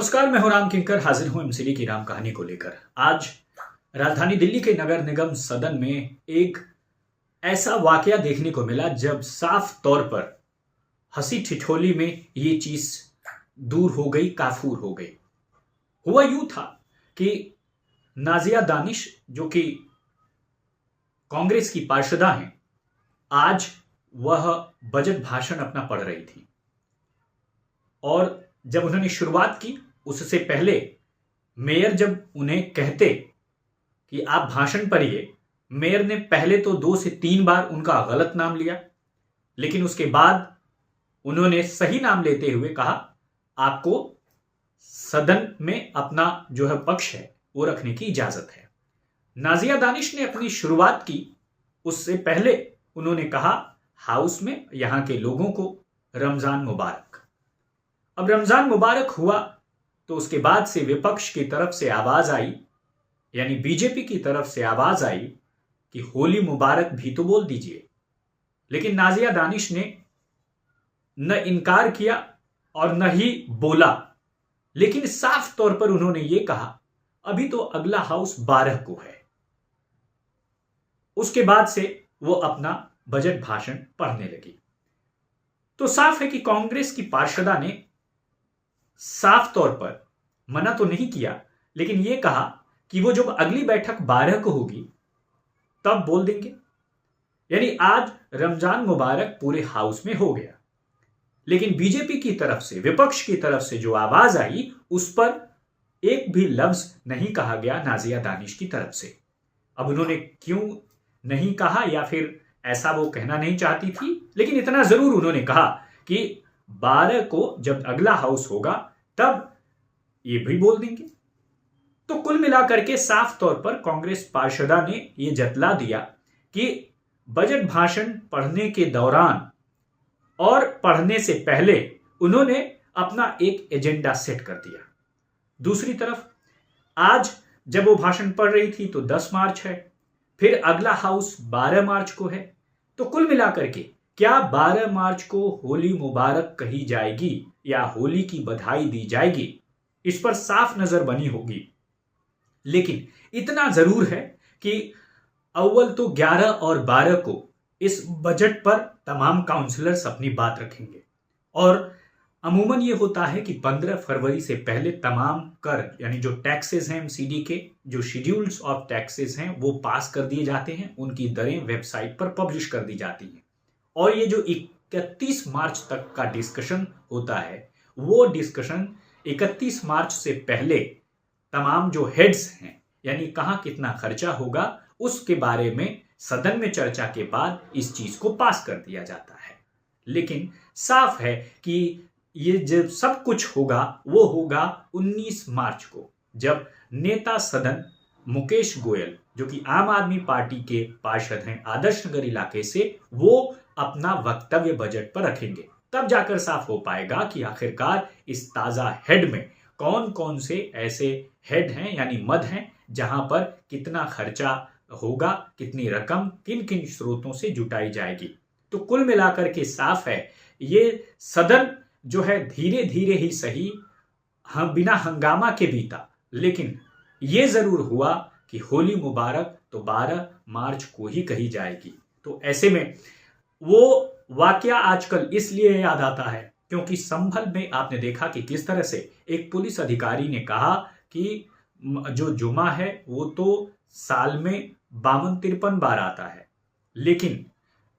नमस्कार, मैं हूं राम किंकर, हाजिर हूं एमसीडी की राम कहानी को लेकर। आज राजधानी दिल्ली के नगर निगम सदन में एक ऐसा वाकया देखने को मिला जब साफ तौर पर हंसी ठिठोली में ये चीज दूर हो गई, काफूर हो गई। हुआ यूं था कि नाजिया दानिश, जो कि कांग्रेस की पार्षदा हैं, आज वह बजट भाषण अपना पढ़ रही थी और जब उन्होंने शुरुआत की उससे पहले मेयर जब उन्हें कहते कि आप भाषण पढ़िए, मेयर ने पहले तो 2 से 3 बार उनका गलत नाम लिया, लेकिन उसके बाद उन्होंने सही नाम लेते हुए कहा आपको सदन में अपना जो है पक्ष है वो रखने की इजाजत है। नाजिया दानिश ने अपनी शुरुआत की, उससे पहले उन्होंने कहा हाउस में यहां के लोगों को रमजान मुबारक। अब रमजान मुबारक हुआ तो उसके बाद से विपक्ष की तरफ से आवाज आई, यानी बीजेपी की तरफ से आवाज आई कि होली मुबारक भी तो बोल दीजिए। लेकिन नाजिया दानिश ने न इनकार किया और न ही बोला, लेकिन साफ तौर पर उन्होंने ये कहा अभी तो अगला हाउस 12 को है। उसके बाद से वो अपना बजट भाषण पढ़ने लगी। तो साफ है कि कांग्रेस की पार्षदा ने साफ तौर पर मना तो नहीं किया, लेकिन यह कहा कि वो जब अगली बैठक 12 को होगी तब बोल देंगे। यानी आज रमजान मुबारक पूरे हाउस में हो गया, लेकिन बीजेपी की तरफ से, विपक्ष की तरफ से जो आवाज आई उस पर एक भी लफ्ज नहीं कहा गया नाजिया दानिश की तरफ से। अब उन्होंने क्यों नहीं कहा या फिर ऐसा वो कहना नहीं चाहती थी, लेकिन इतना जरूर उन्होंने कहा कि 12 को जब अगला हाउस होगा तब ये भी बोल देंगे। तो कुल मिलाकर के साफ तौर पर कांग्रेस पार्षदा ने यह जतला दिया कि बजट भाषण पढ़ने के दौरान और पढ़ने से पहले उन्होंने अपना एक एजेंडा सेट कर दिया। दूसरी तरफ आज जब वो भाषण पढ़ रही थी तो 10 मार्च है, फिर अगला हाउस 12 मार्च को है। तो कुल मिलाकर के क्या 12 मार्च को होली मुबारक कही जाएगी या होली की बधाई दी जाएगी, इस पर साफ नजर बनी होगी। लेकिन इतना जरूर है कि अव्वल तो 11 और 12 को इस बजट पर तमाम काउंसलर्स अपनी बात रखेंगे और अमूमन ये होता है कि 15 फरवरी से पहले तमाम कर, यानी जो टैक्सेस हैं एमसीडी के, जो शेड्यूल्स ऑफ टैक्सेस हैं वो पास कर दिए जाते हैं, उनकी दरें वेबसाइट पर पब्लिश कर दी जाती हैं। और ये जो 31 मार्च तक का डिस्कशन होता है वो डिस्कशन 31 मार्च से पहले तमाम जो हेड्स हैं, यानी कहां कितना खर्चा होगा, उसके बारे में सदन में चर्चा के बाद इस चीज को पास कर दिया जाता है। लेकिन साफ है कि ये जब सब कुछ होगा वो होगा 19 मार्च को, जब नेता सदन मुकेश गोयल, जो कि आम आदमी पार्टी के पार्षद हैं आदर्श नगर इलाके से, वो अपना वक्तव्य बजट पर रखेंगे। तब जाकर साफ हो पाएगा कि आखिरकार इस ताजा हेड में कौन कौन से ऐसे हेड हैं, यानी मद हैं, जहां पर कितना खर्चा होगा, कितनी रकम किन किन स्रोतों से जुटाई जाएगी। तो कुल मिलाकर के साफ है ये सदन जो है धीरे धीरे ही सही, बिना हंगामा के बीता, लेकिन यह जरूर हुआ कि होली मुबारक तो 12 मार्च को ही कही जाएगी। तो ऐसे में वो वाकया आजकल इसलिए याद आता है क्योंकि संभल में आपने देखा कि किस तरह से एक पुलिस अधिकारी ने कहा कि जो जुमा है वो तो साल में 52-53 बार आता है, लेकिन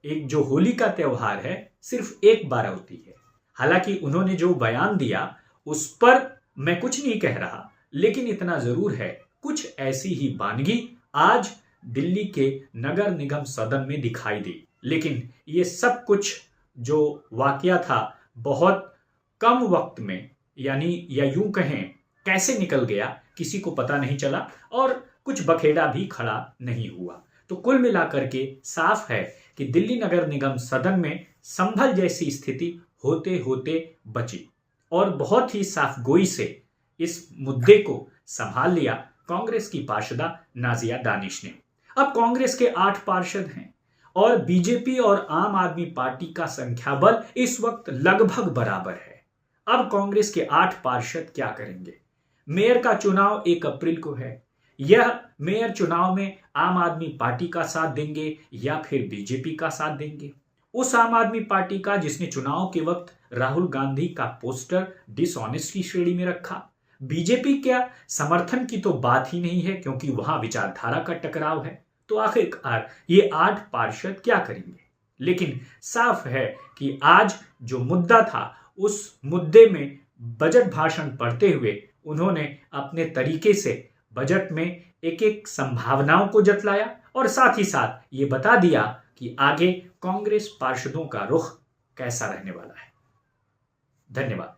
एक जो होली का त्योहार है सिर्फ एक बार होती है। हालांकि उन्होंने जो बयान दिया उस पर मैं कुछ नहीं कह रहा, लेकिन इतना जरूर है कुछ ऐसी ही वानगी आज दिल्ली के नगर निगम सदन में दिखाई दी। लेकिन ये सब कुछ जो वाकया था बहुत कम वक्त में, यानी या यूं कहें कैसे निकल गया किसी को पता नहीं चला और कुछ बखेड़ा भी खड़ा नहीं हुआ। तो कुल मिलाकर के साफ है कि दिल्ली नगर निगम सदन में संभल जैसी स्थिति होते होते बची और बहुत ही साफ गोई से इस मुद्दे को संभाल लिया कांग्रेस की पार्षदा नाजिया दानिश ने। अब कांग्रेस के 8 पार्षद हैं और बीजेपी और आम आदमी पार्टी का संख्या बल इस वक्त लगभग बराबर है। अब कांग्रेस के 8 पार्षद क्या करेंगे? मेयर का चुनाव 1 अप्रैल को है। यह मेयर चुनाव में आम आदमी पार्टी का साथ देंगे या फिर बीजेपी का साथ देंगे? उस आम आदमी पार्टी का जिसने चुनाव के वक्त राहुल गांधी का पोस्टर डिसऑनेस्ट की श्रेणी में रखा। बीजेपी क्या समर्थन की तो बात ही नहीं है, क्योंकि वहां विचारधारा का टकराव है। तो आखिरकार ये 8 पार्षद क्या करेंगे? लेकिन साफ है कि आज जो मुद्दा था, उस मुद्दे में बजट भाषण पढ़ते हुए उन्होंने अपने तरीके से बजट में एक एक संभावनाओं को जतलाया और साथ ही साथ ये बता दिया कि आगे कांग्रेस पार्षदों का रुख कैसा रहने वाला है। धन्यवाद।